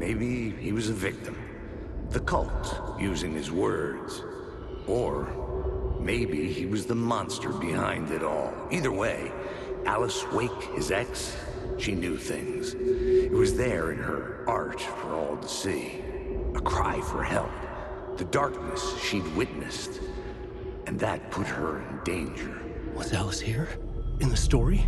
maybe he was a victim. The cult, using his words. Or maybe he was the monster behind it all. Either way, Alice Wake, his ex, she knew things. It was there in her art for all to see. A cry for help. The darkness she'd witnessed. And that put her in danger. Was Alice here? In the story?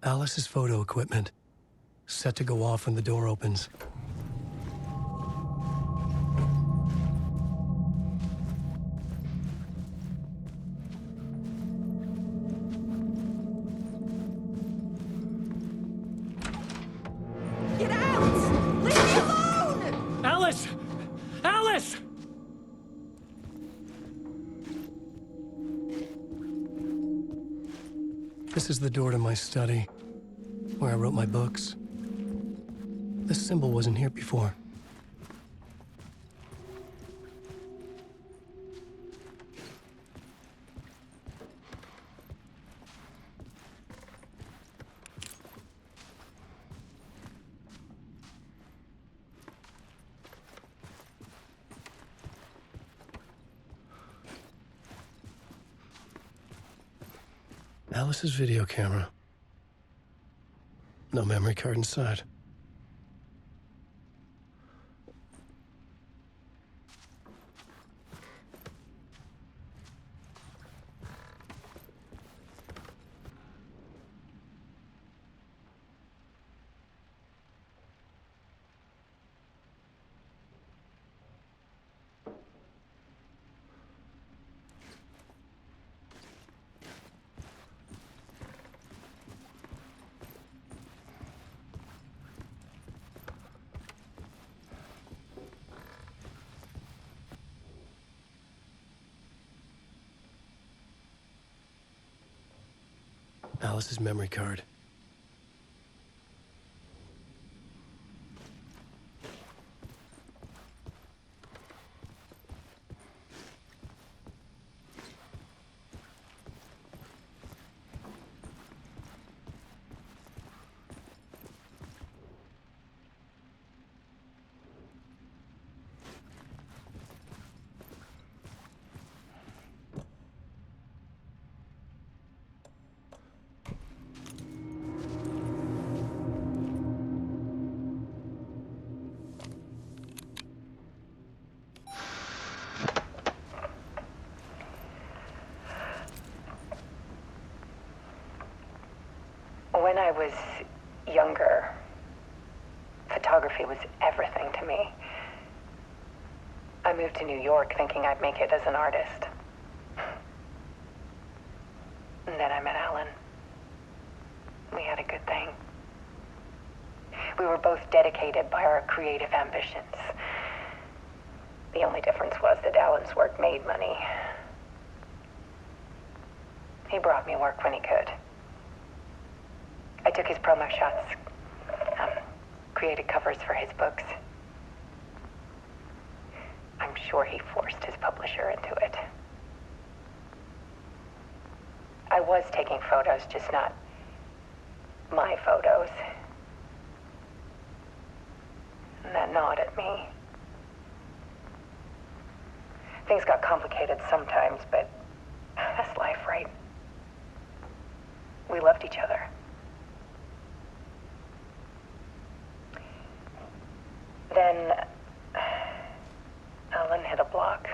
Alice's photo equipment, set to go off when the door opens. Get out! Leave me alone! Alice! Alice! This is the door to my study, where I wrote my books. This symbol wasn't here before. Alice's video camera. No memory card inside. Alice's memory card. When I was younger, photography was everything to me. I moved to New York thinking I'd make it as an artist. And then I met Alan. We had a good thing. We were both dedicated by our creative ambitions. The only difference was that Alan's work made money. He brought me work when he could. I took his promo shots, created covers for his books. I'm sure he forced his publisher into it. I was taking photos, just not my photos. And that gnawed at me. Things got complicated sometimes, but that's life, right? We loved each other. Then Alan hit a block.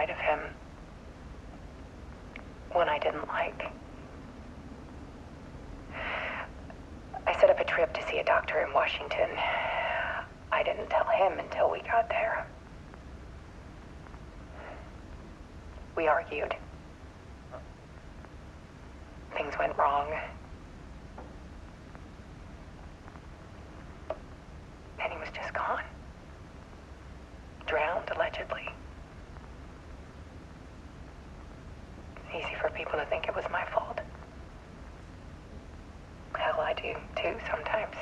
side of him. One I didn't like. I set up a trip to see a doctor in Washington. I didn't tell him until we got there. We argued. Things went wrong. And he was just gone. Drowned, allegedly. Easy for people to think it was my fault. Hell, I do too sometimes.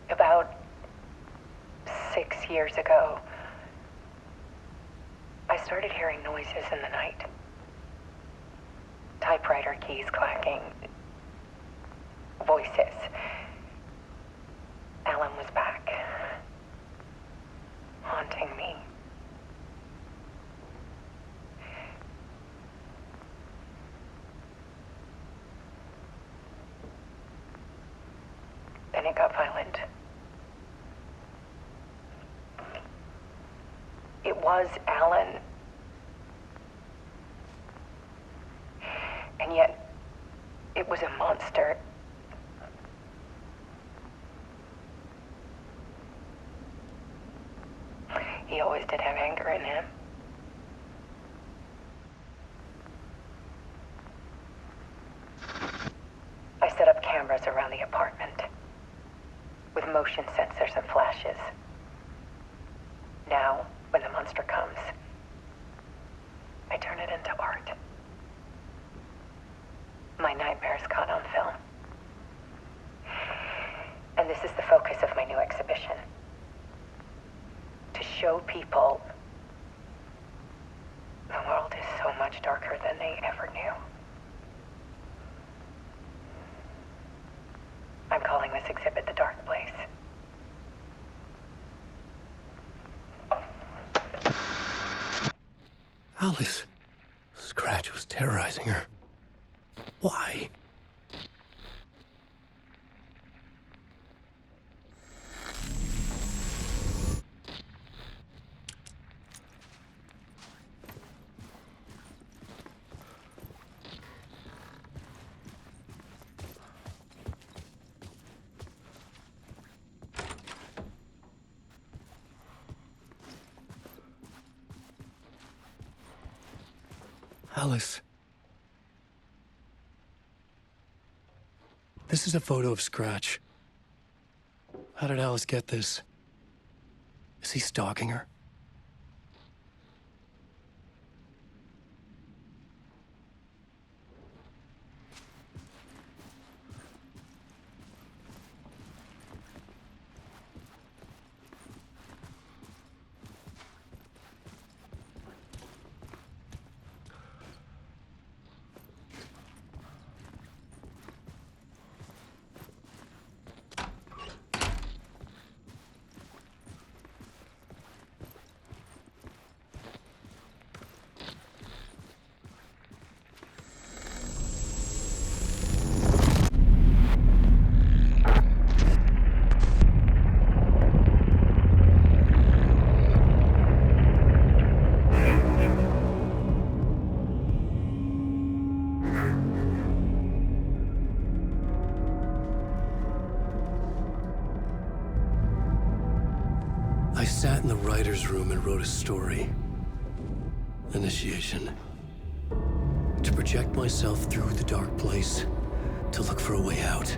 About 6 years ago, I started hearing noises in the night. Typewriter keys clacking. Voices. Alan was back. Haunting me. Then it got violent. It was Alan. And yet, it was a monster. He always did have anger in him. I set up cameras around the apartment with motion sensors and flashes. Now, when the monster comes, I turn it into art. My nightmares caught on film. And this is the focus of my new exhibition. To show people the world is so much darker than they ever knew. I'm calling this exhibit The Dark Place. Alice. Scratch was terrorizing her. Why? Alice. This is a photo of Scratch. How did Alice get this? Is he stalking her? I sat in the writer's room and wrote a story. Initiation. To project myself through the dark place, to look for a way out.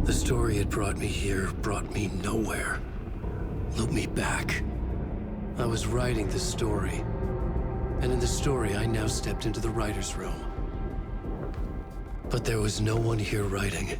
The story had brought me here, brought me nowhere. Looped me back. I was writing the story. And in the story, I now stepped into the writer's room. But there was no one here writing.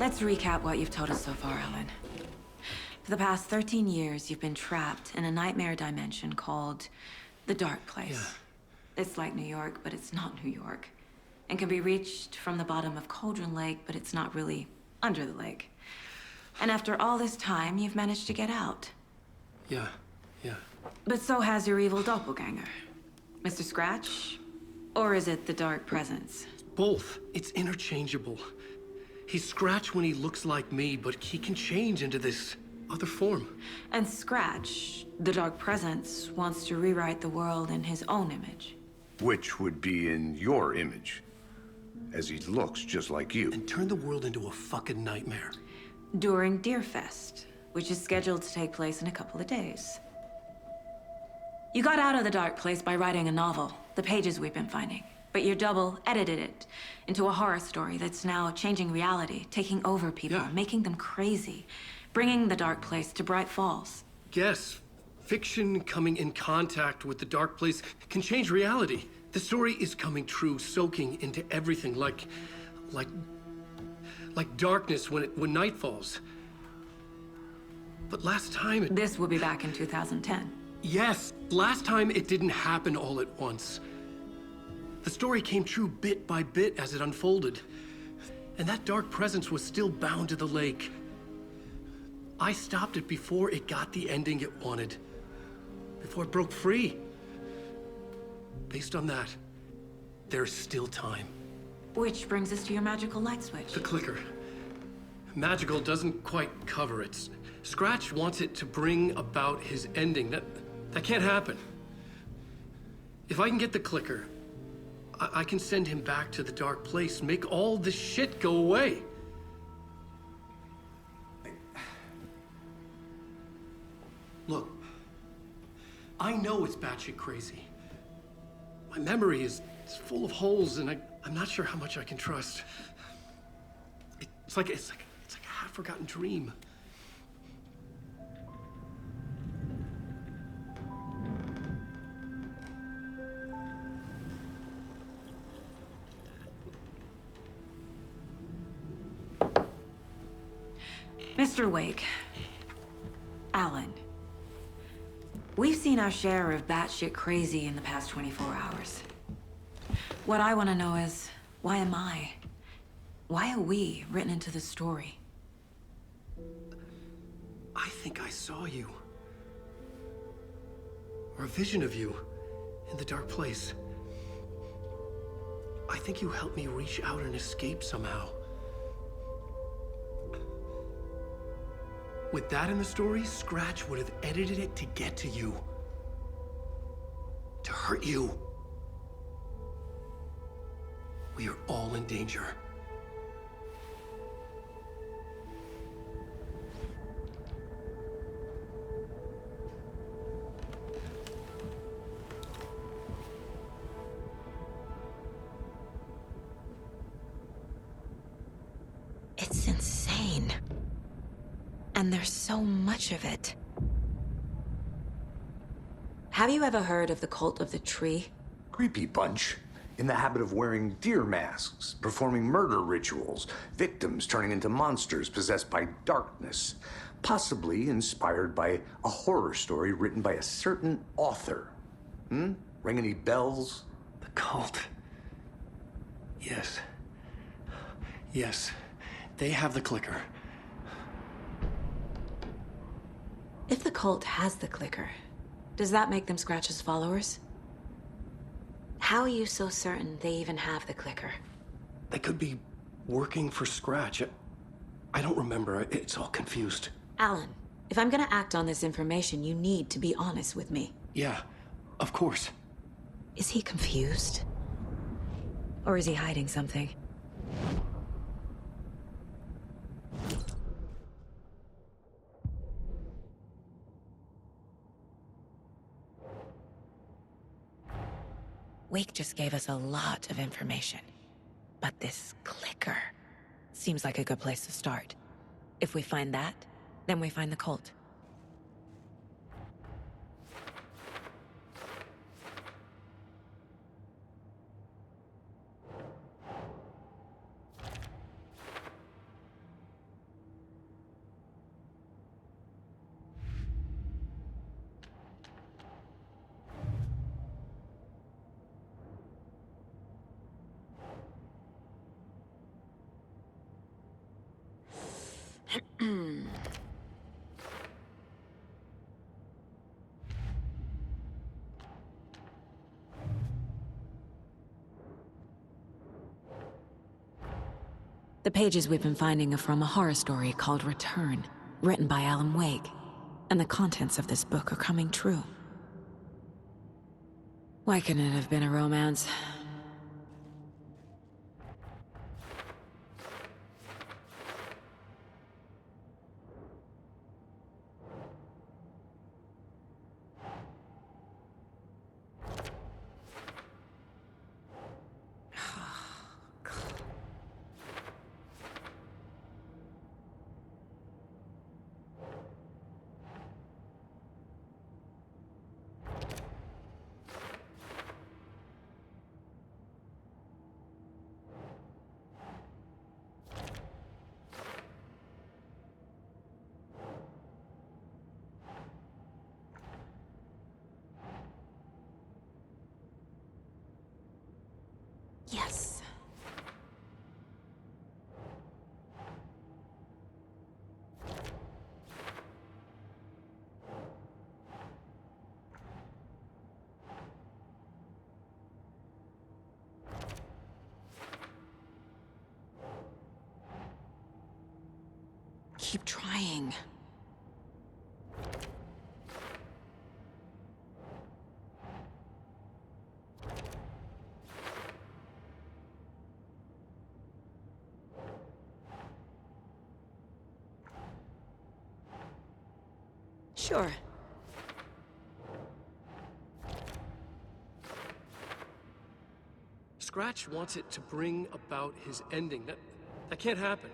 Let's recap what you've told us so far, Alan. For the past 13 years, you've been trapped in a nightmare dimension called the Dark Place. Yeah. It's like New York, but it's not New York. And can be reached from the bottom of Cauldron Lake, but it's not really under the lake. And after all this time, you've managed to get out. Yeah. But so has your evil doppelganger. Mr. Scratch? Or is it the Dark Presence? Both. It's interchangeable. He's Scratch when he looks like me, but he can change into this other form. And Scratch, the Dark Presence, wants to rewrite the world in his own image. Which would be in your image, as he looks just like you. And turn the world into a fucking nightmare. During Deerfest, which is scheduled to take place in a couple of days. You got out of the Dark Place by writing a novel, the pages we've been finding. But your double edited it into a horror story that's now changing reality, taking over people, Yeah. making them crazy, bringing the Dark Place to Bright Falls. Guess. Fiction coming in contact with the Dark Place can change reality. The story is coming true, soaking into everything like darkness when night falls. But last time it... This will be back in 2010. Yes, last time it didn't happen all at once. The story came true bit by bit as it unfolded. And that dark presence was still bound to the lake. I stopped it before it got the ending it wanted. Before it broke free. Based on that, there's still time. Which brings us to your magical light switch. The clicker. Magical doesn't quite cover it. Scratch wants it to bring about his ending. That can't happen. If I can get the clicker, I can send him back to the Dark Place, make all this shit go away. Look, I know it's batshit crazy. My memory is full of holes, and I'm not sure how much I can trust. It's like a half-forgotten dream. Mr. Wake. Alan. We've seen our share of batshit crazy in the past 24 hours. What I want to know is, why am I? Why are we written into the story? I think I saw you. Or a vision of you in the Dark Place. I think you helped me reach out and escape somehow. With that in the story, Scratch would have edited it to get to you. To hurt you. We are all in danger. It's insane. And there's so much of it. Have you ever heard of the Cult of the Tree? Creepy bunch. In the habit of wearing deer masks, performing murder rituals, victims turning into monsters possessed by darkness, possibly inspired by a horror story written by a certain author. Ring any bells? The cult. Yes. Yes. They have the clicker. If the cult has the clicker, does that make them Scratch's followers? How are you so certain they even have the clicker? They could be working for Scratch. I don't remember. It's all confused. Alan, if I'm gonna act on this information, you need to be honest with me. Yeah, of course. Is he confused? Or is he hiding something? Wake just gave us a lot of information. But this clicker seems like a good place to start. If we find that, then we find the cult. The pages we've been finding are from a horror story called Return, written by Alan Wake. And the contents of this book are coming true. Why couldn't it have been a romance? Yes. Keep trying. Sure. Scratch wants it to bring about his ending. That can't happen.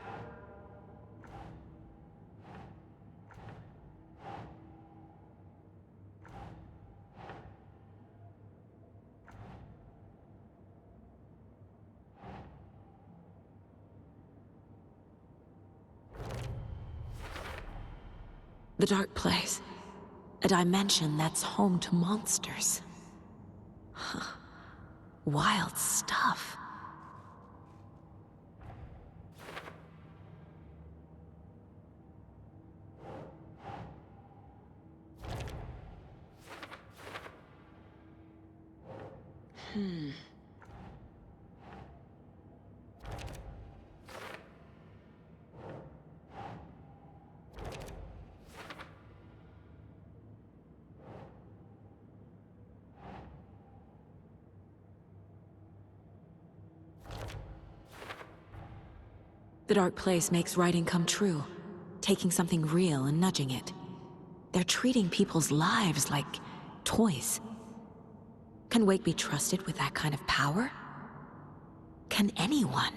The Dark Place. A dimension that's home to monsters. Huh. Wild stuff. The Dark Place makes writing come true, taking something real and nudging it. They're treating people's lives like toys. Can Wake be trusted with that kind of power? Can anyone?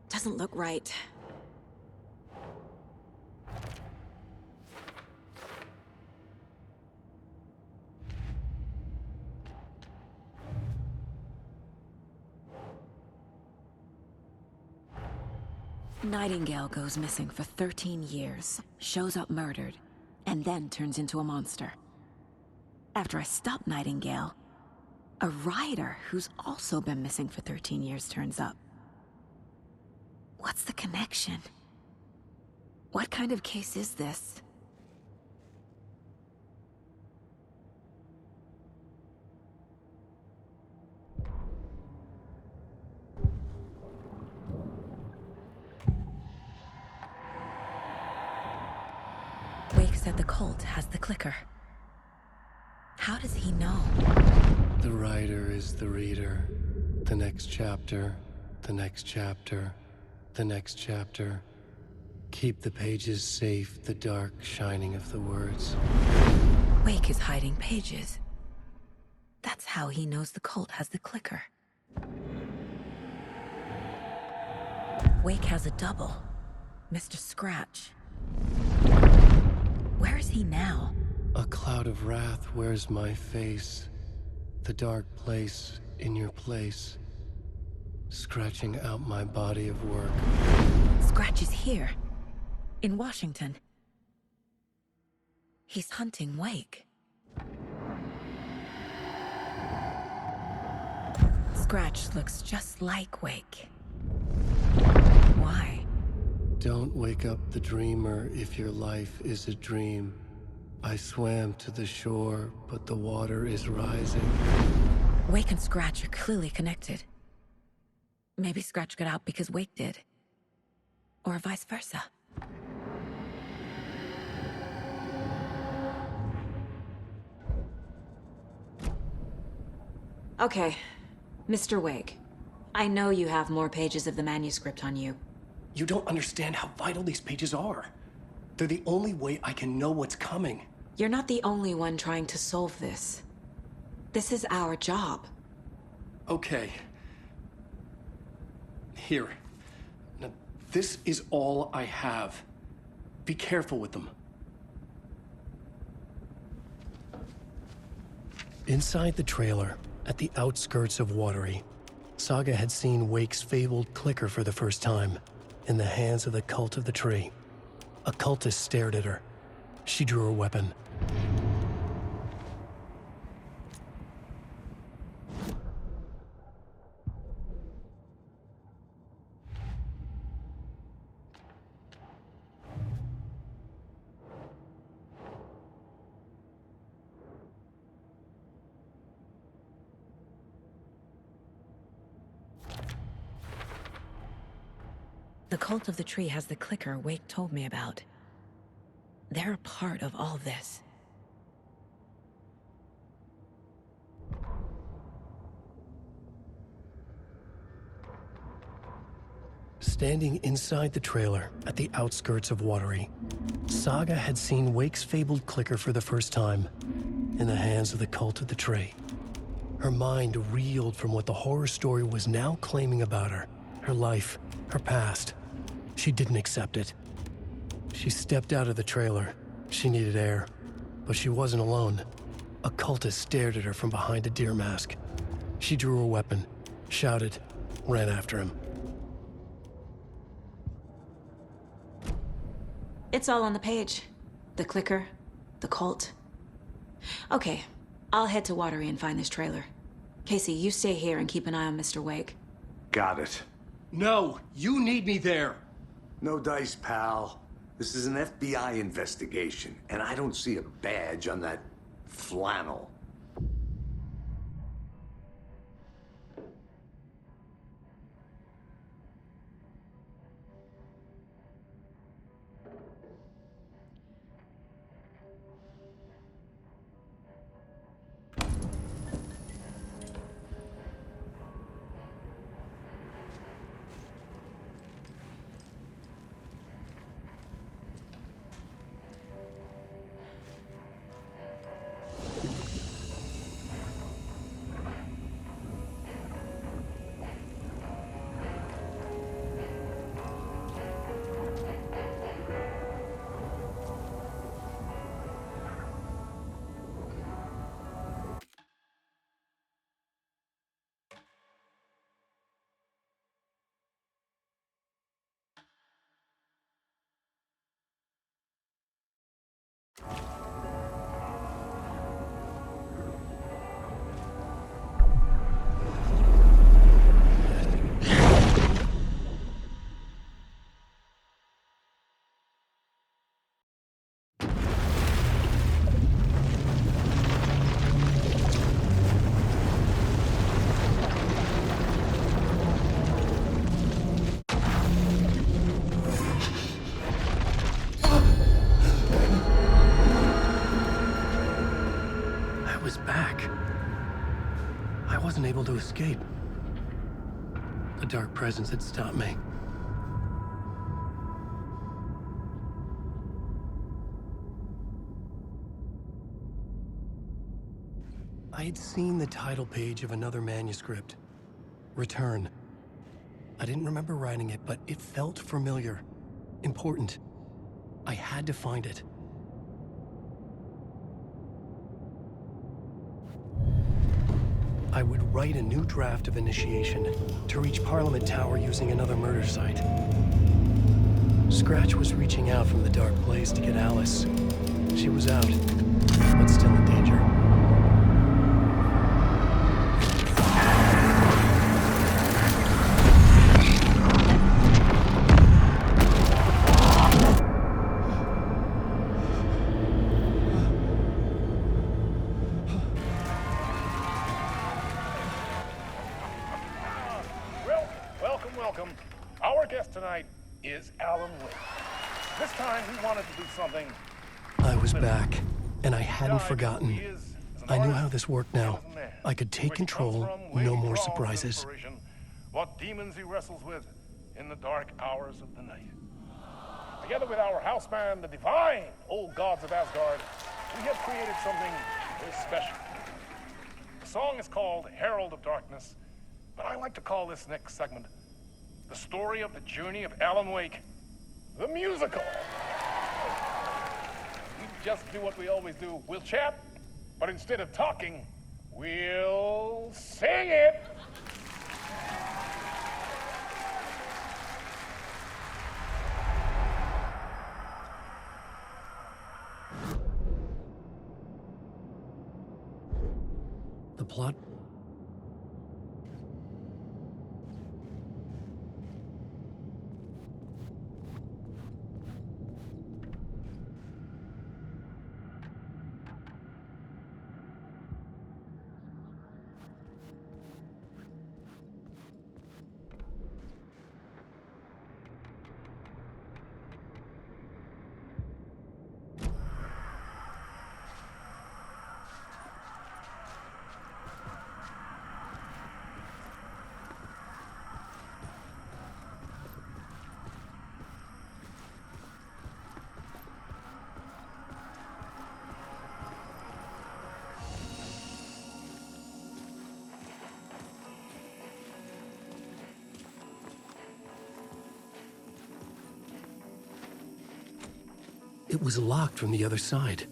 Doesn't look right. Nightingale goes missing for 13 years, shows up murdered, and then turns into a monster. After I stop Nightingale, a rider who's also been missing for 13 years turns up. What's the connection? What kind of case is this? Wake said the cult has the clicker. How does he know? The writer is the reader. The next chapter, the next chapter, the next chapter. Keep the pages safe, the dark shining of the words. Wake is hiding pages. That's how he knows the cult has the clicker. Wake has a double. Mr. Scratch. Where is he now? A cloud of wrath wears my face. The dark place in your place. Scratching out my body of work. Scratch is here. In Washington. He's hunting Wake. Scratch looks just like Wake. Why? Don't wake up the dreamer if your life is a dream. I swam to the shore, but the water is rising. Wake and Scratch are clearly connected. Maybe Scratch got out because Wake did. Or vice versa. Okay, Mr. Wake. I know you have more pages of the manuscript on you. You don't understand how vital these pages are. They're the only way I can know what's coming. You're not the only one trying to solve this. This is our job. Okay. Here. Now, this is all I have. Be careful with them. Inside the trailer, at the outskirts of Watery, Saga had seen Wake's fabled clicker for the first time, in the hands of the Cult of the Tree. A cultist stared at her. She drew her weapon. The Cult of the Tree has the clicker Wake told me about. They're a part of all this. Standing inside the trailer at the outskirts of Watery, Saga had seen Wake's fabled clicker for the first time, in the hands of the Cult of the Tree. Her mind reeled from what the horror story was now claiming about her, her life, her past. She didn't accept it. She stepped out of the trailer. She needed air, but she wasn't alone. A cultist stared at her from behind a deer mask. She drew her weapon, shouted, ran after him. It's all on the page. The clicker, the cult. Okay, I'll head to Watery and find this trailer. Casey, you stay here and keep an eye on Mr. Wake. Got it. No, you need me there. No dice, pal. This is an FBI investigation, and I don't see a badge on that flannel. Able to escape. A dark presence had stopped me. I had seen the title page of another manuscript. Return. I didn't remember writing it, but it felt familiar. Important. I had to find it. I would write a new draft of initiation to reach Parliament Tower using another murder site. Scratch was reaching out from the dark place to get Alice. She was out, but still in danger. Welcome. Our guest tonight is Alan Wake. This time he wanted to do something. I was back, and I hadn't forgotten. I knew how this worked now. I could take control, no more surprises. What demons he wrestles with in the dark hours of the night. Together with our house band, the divine old gods of Asgard, we have created something very special. The song is called Herald of Darkness, but I like to call this next segment the story of the journey of Alan Wake, the musical. We just do what we always do. We'll chat, but instead of talking, we'll sing it. The plot? It was locked from the other side.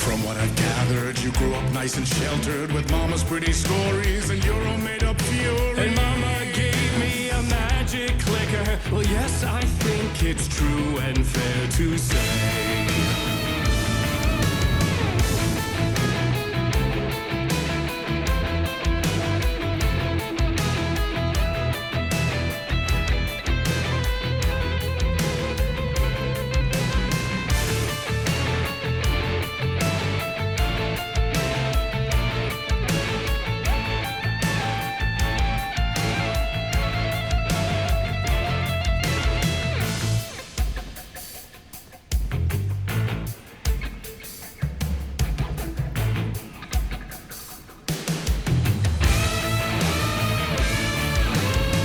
From what I've gathered, you grew up nice and sheltered with mama's pretty stories and your own made-up fury. And mama gave me a magic clicker. Well, yes, I think it's true and fair to say.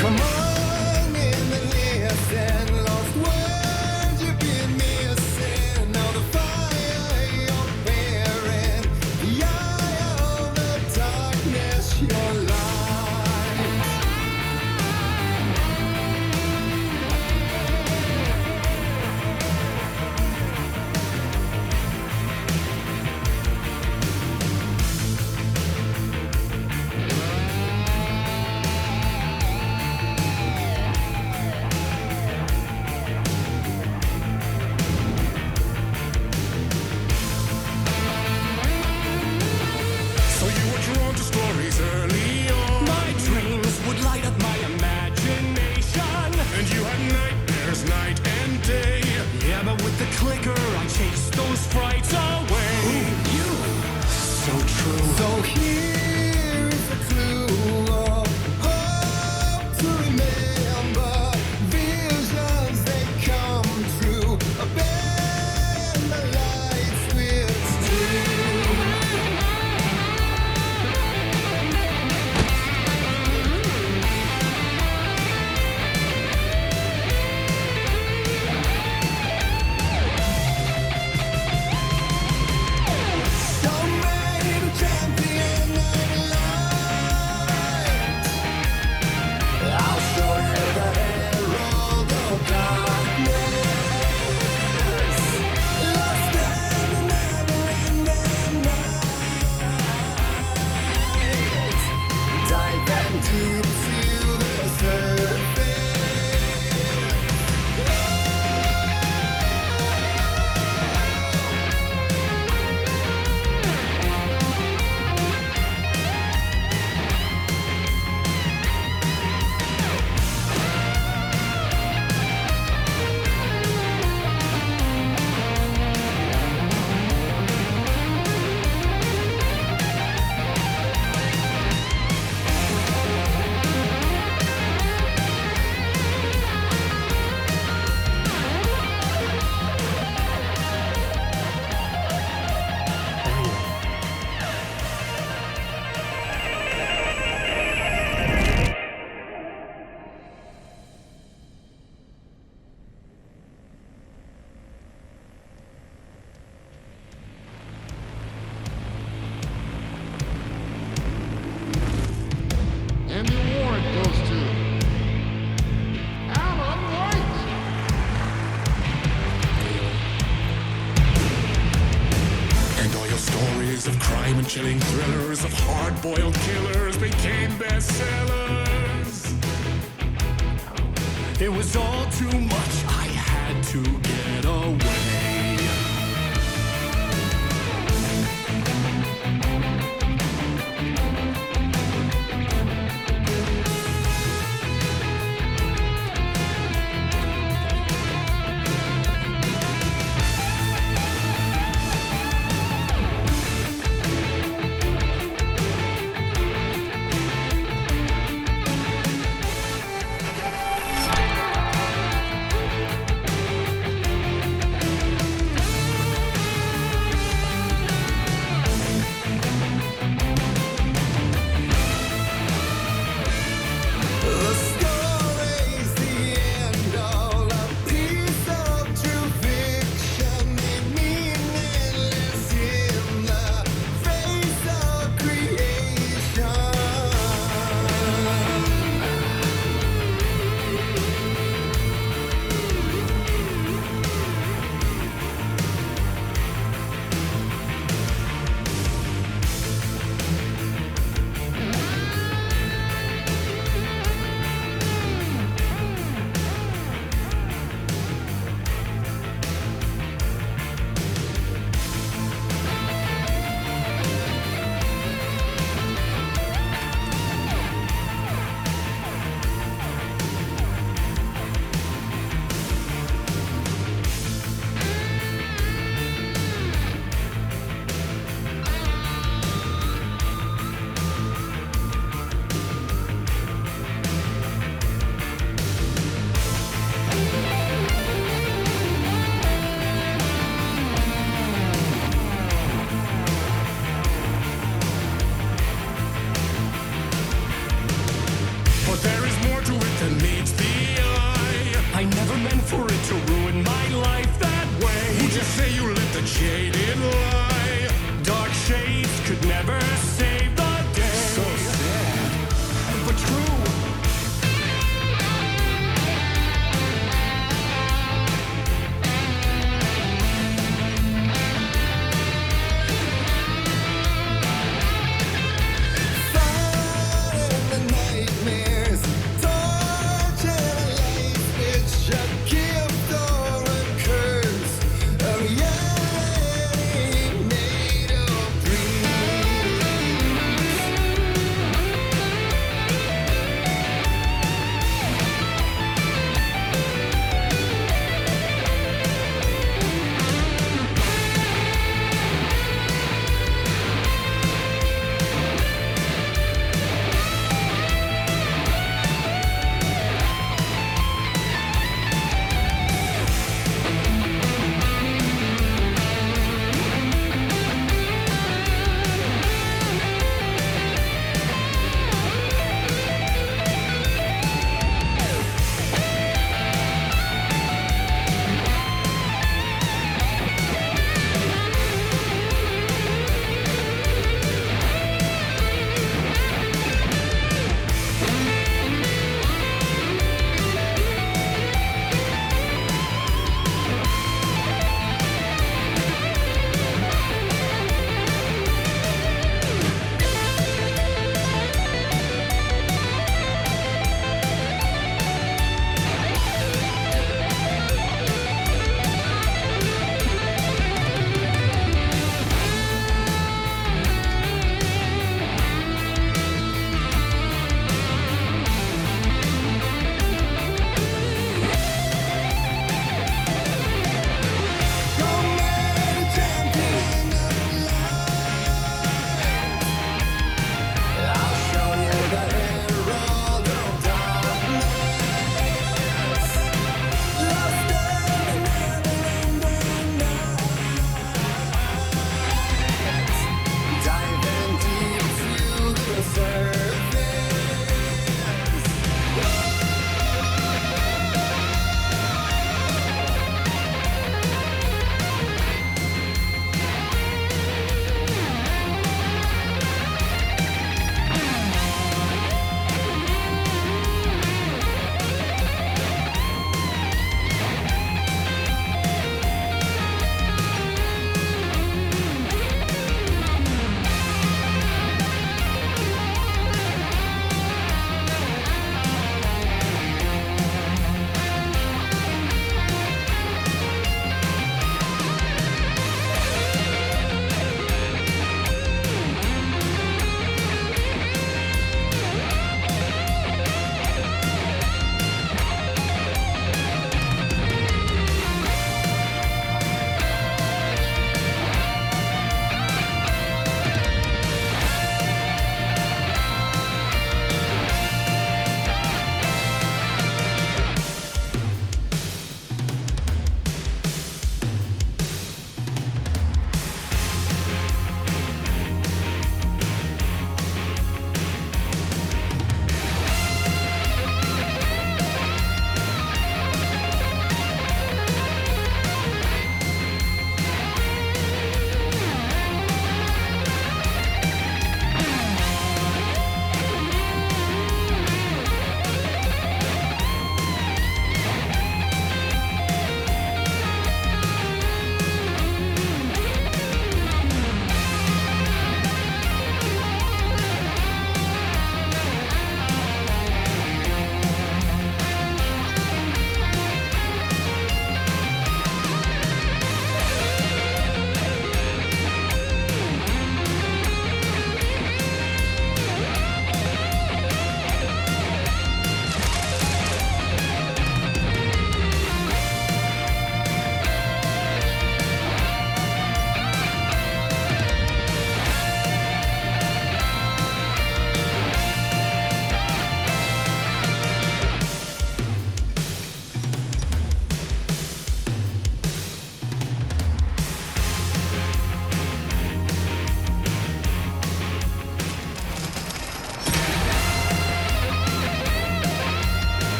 Come on in the listen, lost words you've been missing. Now the fire you're bearing, the eye of the darkness, your light. So you were drawn to stories early on. My dreams would light up my imagination. And you had nightmares night and day. Yeah, but with the and deep feel the surface. And the award goes to Alan White. And all your stories of crime and chilling thrillers of hard-boiled killers became bestsellers. It was all too much, I had to get away.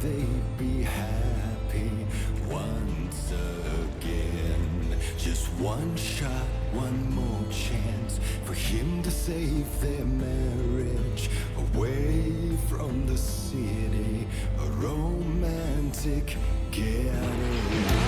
they'd be happy once again. Just one shot, one more chance for him to save their marriage. Away from the city, a romantic getaway.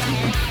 Wake